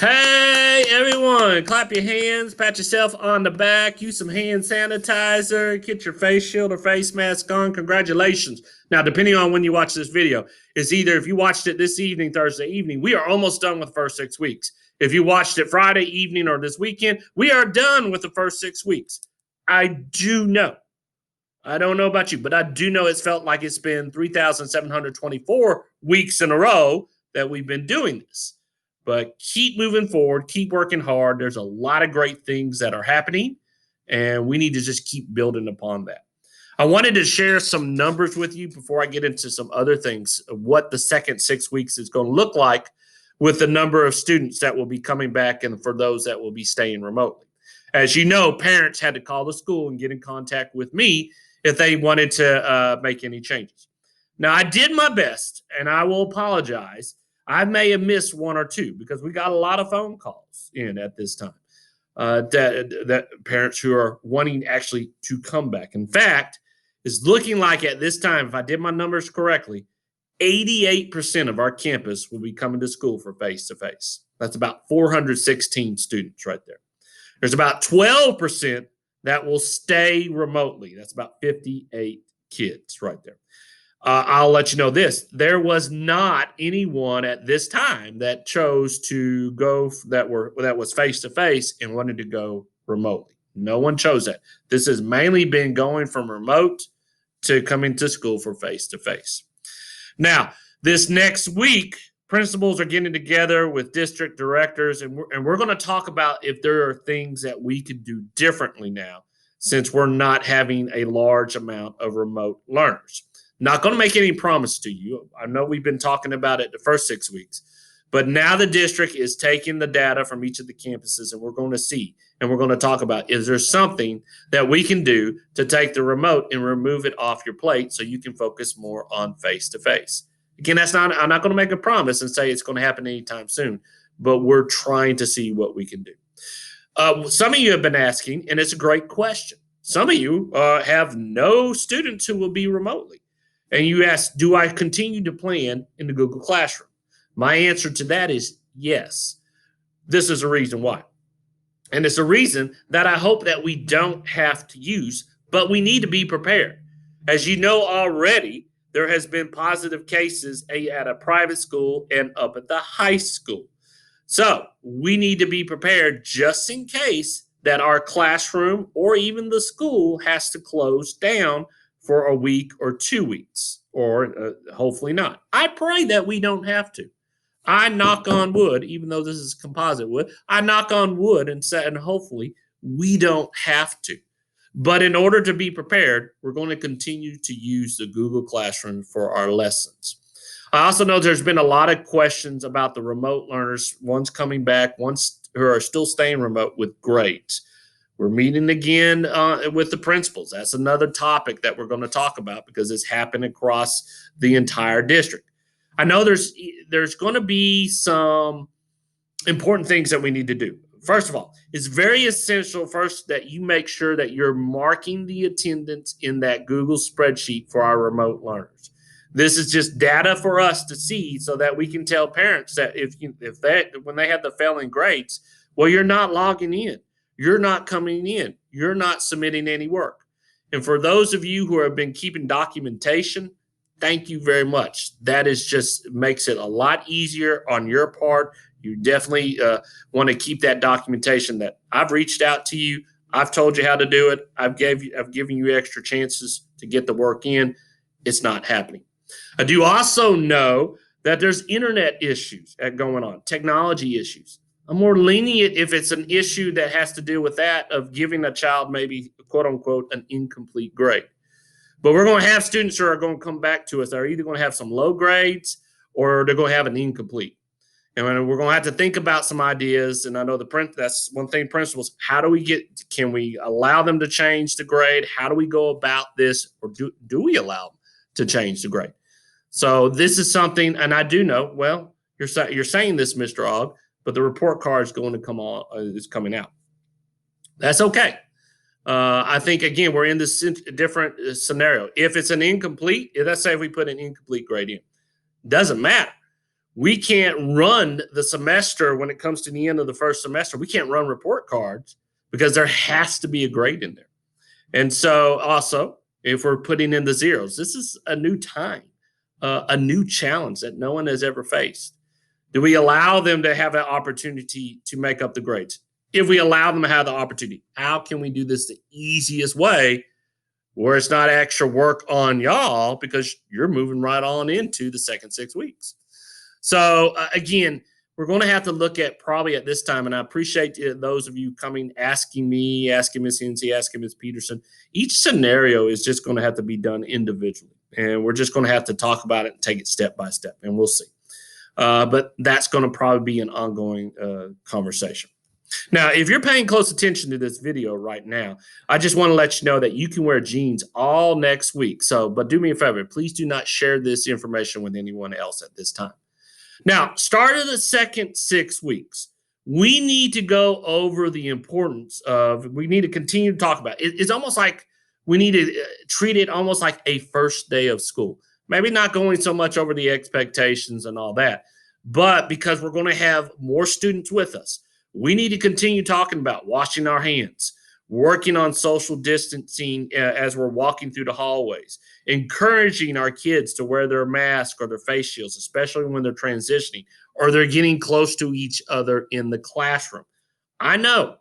Hey, everyone, clap your hands, pat yourself on the back, use some hand sanitizer, get your face shield or face mask on. Congratulations. Now, depending on when you watch this video, it's either if you watched it this evening, Thursday evening, we are almost done with the first 6 weeks. If you watched it Friday evening or this weekend, we are done with the first 6 weeks. I do know. I don't know about you, but I do know it's felt like it's been 3,724 weeks in a row that we've been doing this. But keep moving forward, keep working hard. There's a lot of great things that are happening, and we need to just keep building upon that. I wanted to share some numbers with you before I get into some other things of what the second 6 weeks is going to look like with the number of students that will be coming back and for those that will be staying remotely. As you know, parents had to call the school and get in contact with me if they wanted to make any changes. Now, I did my best, and I will apologize. I may have missed one or two because we got a lot of phone calls in at this time that parents who are wanting actually to come back. In fact, it's looking like at this time, if I did my numbers correctly, 88% of our campus will be coming to school for face-to-face. That's about 416 students right there. There's about 12% that will stay remotely. That's about 58 kids right there. I'll let you know this. There was not anyone at this time that chose to go that was face to face and wanted to go remotely. No one chose that. This has mainly been going from remote to coming to school for face to face. Now, this next week, principals are getting together with district directors, and we're going to talk about if there are things that we could do differently now since we're not having a large amount of remote learners. Not going to make any promise to you. I know we've been talking about it the first 6 weeks, but now the district is taking the data from each of the campuses, and we're going to see, and we're going to talk about, is there something that we can do to take the remote and remove it off your plate so you can focus more on face-to-face? Again, I'm not going to make a promise and say it's going to happen anytime soon, but we're trying to see what we can do. Some of you have been asking, and it's a great question. Some of you have no students who will be remotely. And you ask, do I continue to plan in the Google Classroom? My answer to that is yes. This is a reason why. And it's a reason that I hope that we don't have to use, but we need to be prepared. As you know already, there has been positive cases at a private school and up at the high school. So we need to be prepared just in case that our classroom or even the school has to close down for a week or 2 weeks, or hopefully not. I pray that we don't have to. I knock on wood, even though this is composite wood, I knock on wood and hopefully we don't have to. But in order to be prepared, we're going to continue to use the Google Classroom for our lessons. I also know there's been a lot of questions about the remote learners, one's coming back, one's who are still staying remote with grades. We're meeting again with the principals. That's another topic that we're going to talk about because it's happened across the entire district. I know there's going to be some important things that we need to do. First of all, it's very essential first that you make sure that you're marking the attendance in that Google spreadsheet for our remote learners. This is just data for us to see so that we can tell parents that when they have the failing grades, well, you're not logging in. You're not coming in. You're not submitting any work. And for those of you who have been keeping documentation, thank you very much. That is just makes it a lot easier on your part. You definitely want to keep that documentation that I've reached out to you. I've told you how to do it. I've given you extra chances to get the work in. It's not happening. I do also know that there's internet issues going on, technology issues. I'm more lenient if it's an issue that has to do with that of giving a child maybe, quote unquote, an incomplete grade. But we're going to have students who are going to come back to us that are either going to have some low grades or they're going to have an incomplete. And we're going to have to think about some ideas. And I know that's one thing, principals, can we allow them to change the grade? How do we go about this? Or do we allow them to change the grade? So this is something, and I do know, well, you're saying this, Mr. Ogg, but the report card is going to is coming out. That's okay. I think, again, we're in this different scenario. If it's an incomplete, let's say if we put an incomplete grade in, doesn't matter. We can't run the semester when it comes to the end of the first semester. We can't run report cards because there has to be a grade in there. And so, also, if we're putting in the zeros, this is a new time, a new challenge that no one has ever faced. Do we allow them to have an opportunity to make up the grades? If we allow them to have the opportunity, how can we do this the easiest way where it's not extra work on y'all because you're moving right on into the second 6 weeks? So, again, we're going to have to look at probably at this time, and I appreciate those of you coming, asking me, asking Miss Lindsay, asking Miss Peterson. Each scenario is just going to have to be done individually, and we're just going to have to talk about it and take it step by step, and we'll see. But that's going to probably be an ongoing conversation. Now, if you're paying close attention to this video right now, I just want to let you know that you can wear jeans all next week. So, but do me a favor, please do not share this information with anyone else at this time. Now, start of the second 6 weeks, we need to go over the importance of, we need to continue to talk about it. It's almost like we need to treat it almost like a first day of school. Maybe not going so much over the expectations and all that, but because we're going to have more students with us, we need to continue talking about washing our hands, working on social distancing as we're walking through the hallways, encouraging our kids to wear their mask or their face shields, especially when they're transitioning or they're getting close to each other in the classroom. I know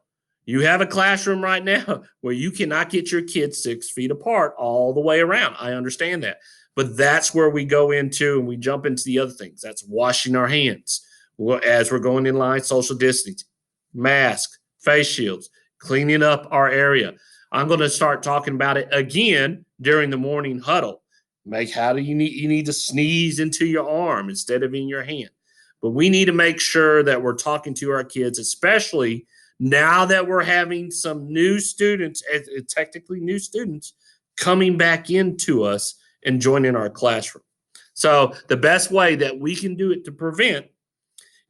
you have a classroom right now where you cannot get your kids 6 feet apart all the way around. I understand that. But that's where we go into and we jump into the other things. That's washing our hands as we're going in line, social distancing, mask, face shields, cleaning up our area. I'm going to start talking about it again during the morning huddle. How do you need to sneeze into your arm instead of in your hand. But we need to make sure that we're talking to our kids, especially now that we're having some new students, technically new students, coming back into us and joining our classroom. So the best way that we can do it to prevent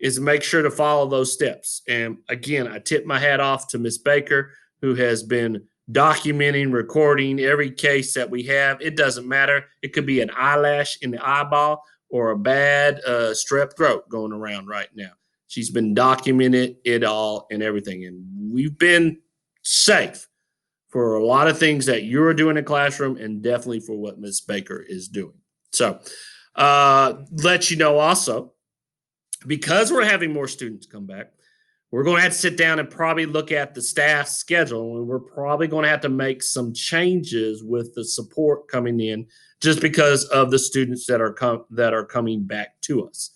is make sure to follow those steps. And again, I tip my hat off to Miss Baker, who has been documenting, recording every case that we have. It doesn't matter. It could be an eyelash in the eyeball or a bad strep throat going around right now. She's been documenting it all and everything. And we've been safe for a lot of things that you're doing in the classroom and definitely for what Miss Baker is doing. So let you know also, because we're having more students come back, we're going to have to sit down and probably look at the staff schedule, and we're probably going to have to make some changes with the support coming in just because of the students that are coming back to us.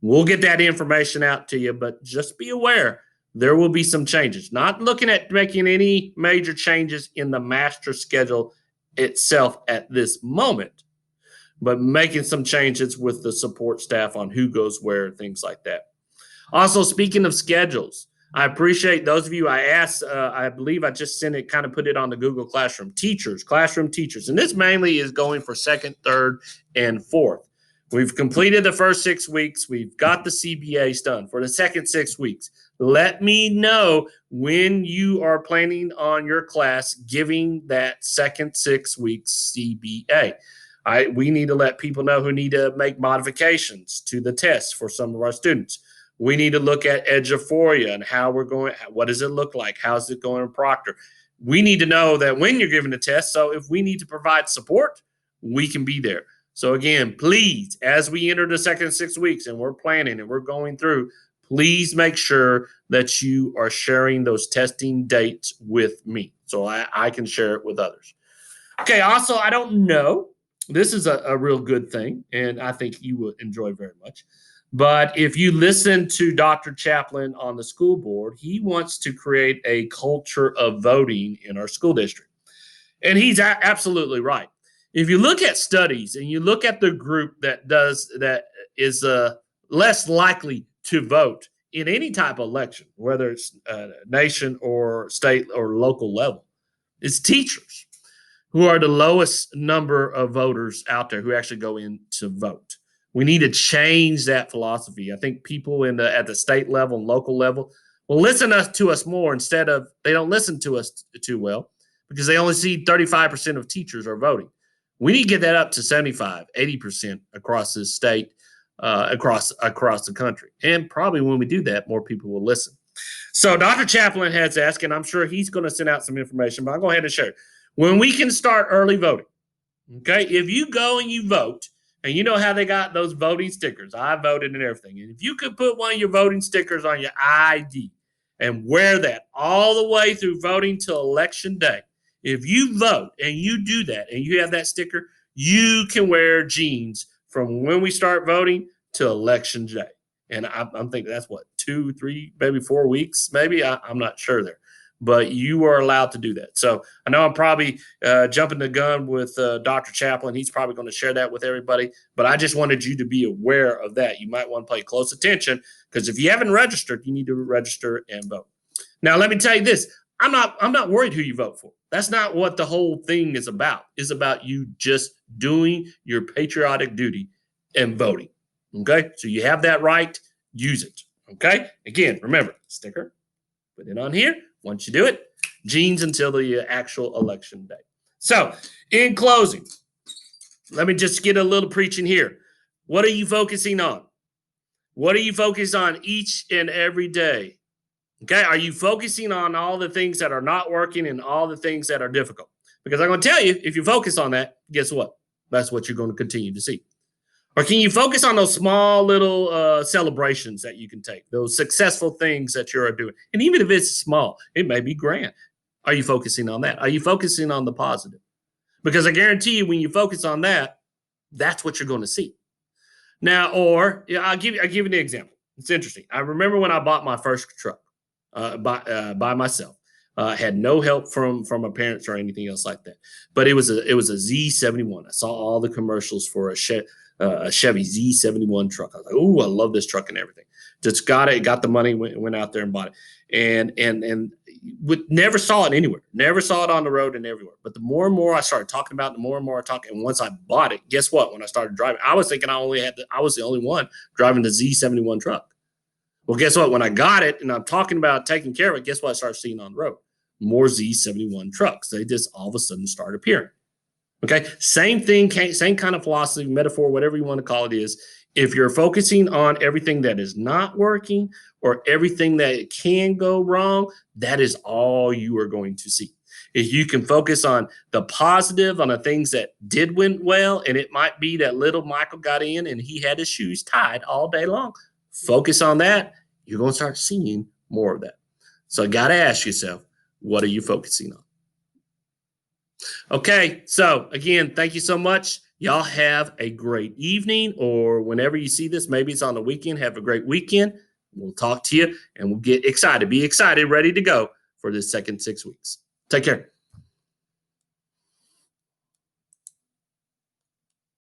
We'll get that information out to you, but just be aware there will be some changes. Not looking at making any major changes in the master schedule itself at this moment, but making some changes with the support staff on who goes where, things like that. Also, speaking of schedules, I appreciate those of you I asked. I believe I just sent it, kind of put it on the Google Classroom. Classroom teachers. And this mainly is going for second, third, and fourth. We've completed the first 6 weeks. We've got the CBAs done for the second 6 weeks. Let me know when you are planning on your class giving that second 6 weeks CBA. We need to let people know who need to make modifications to the tests for some of our students. We need to look at Eduphoria and how we're going. What does it look like? How's it going in Proctor? We need to know that when you're giving the test. So if we need to provide support, we can be there. So again, please, as we enter the second 6 weeks and we're planning and we're going through, please make sure that you are sharing those testing dates with me so I can share it with others. Okay, also, I don't know. This is a real good thing, and I think you will enjoy very much. But if you listen to Dr. Chaplin on the school board, he wants to create a culture of voting in our school district. And he's absolutely right. If you look at studies and you look at the group that is less likely to vote in any type of election, whether it's nation or state or local level, it's teachers, who are the lowest number of voters out there who actually go in to vote. We need to change that philosophy. I think people at the state level and local level will listen to us more instead of, they don't listen to us too well because they only see 35% of teachers are voting. We need to get that up to 75, 80% across this state across the country. And probably when we do that, more people will listen. So Dr. Chaplin has asked, and I'm sure he's going to send out some information, but I'll go ahead and share it. When we can start early voting, okay? If you go and you vote, and you know how they got those voting stickers, I voted and everything. And if you could put one of your voting stickers on your ID and wear that all the way through voting till election day, if you vote and you do that and you have that sticker, you can wear jeans from when we start voting to election day. And I'm thinking that's what, 2, 3, maybe 4 weeks, maybe. I'm not sure there, but you are allowed to do that. So I know I'm probably jumping the gun with Dr. Chaplin. He's probably going to share that with everybody, but I just wanted you to be aware of that. You might want to pay close attention because if you haven't registered, you need to register and vote. Now, let me tell you this. I'm not worried who you vote for. That's not what the whole thing is about. It's about you just doing your patriotic duty and voting. Okay? So you have that right. Use it. Okay? Again, remember, sticker, put it on here. Once you do it, jeans until the actual election day. So, in closing, let me just get a little preaching here. What are you focusing on? What are you focused on each and every day? Okay, are you focusing on all the things that are not working and all the things that are difficult? Because I'm going to tell you, if you focus on that, guess what? That's what you're going to continue to see. Or can you focus on those small little celebrations that you can take, those successful things that you're doing? And even if it's small, it may be grand. Are you focusing on that? Are you focusing on the positive? Because I guarantee you, when you focus on that, that's what you're going to see. Now, or I'll give you an example. It's interesting. I remember when I bought my first truck by myself. Had no help from my parents or anything else like that. But it was a Z71. I saw all the commercials for a Chevy Z71 truck. I was like, oh, I love this truck and everything. Just got it, got the money, went out there and bought it. And never saw it anywhere. Never saw it on the road and everywhere. But the more and more I started talking about it, the more and more I talked. And once I bought it, guess what? When I started driving, I was thinking I was the only one driving the Z71 truck. Well, guess what? When I got it and I'm talking about taking care of it, guess what I started seeing on the road? More Z71 trucks. They just all of a sudden start appearing. Okay, same thing, same kind of philosophy, metaphor, whatever you want to call it is. If you're focusing on everything that is not working or everything that can go wrong, that is all you are going to see. If you can focus on the positive, on the things that did went well, and it might be that little Michael got in and he had his shoes tied all day long. Focus on that. You're going to start seeing more of that. So I got to ask yourself, what are you focusing on? Okay, so again, thank you so much. Y'all have a great evening, or whenever you see this, maybe it's on the weekend. Have a great weekend. We'll talk to you and we'll get excited. Be excited, ready to go for the second 6 weeks. Take care.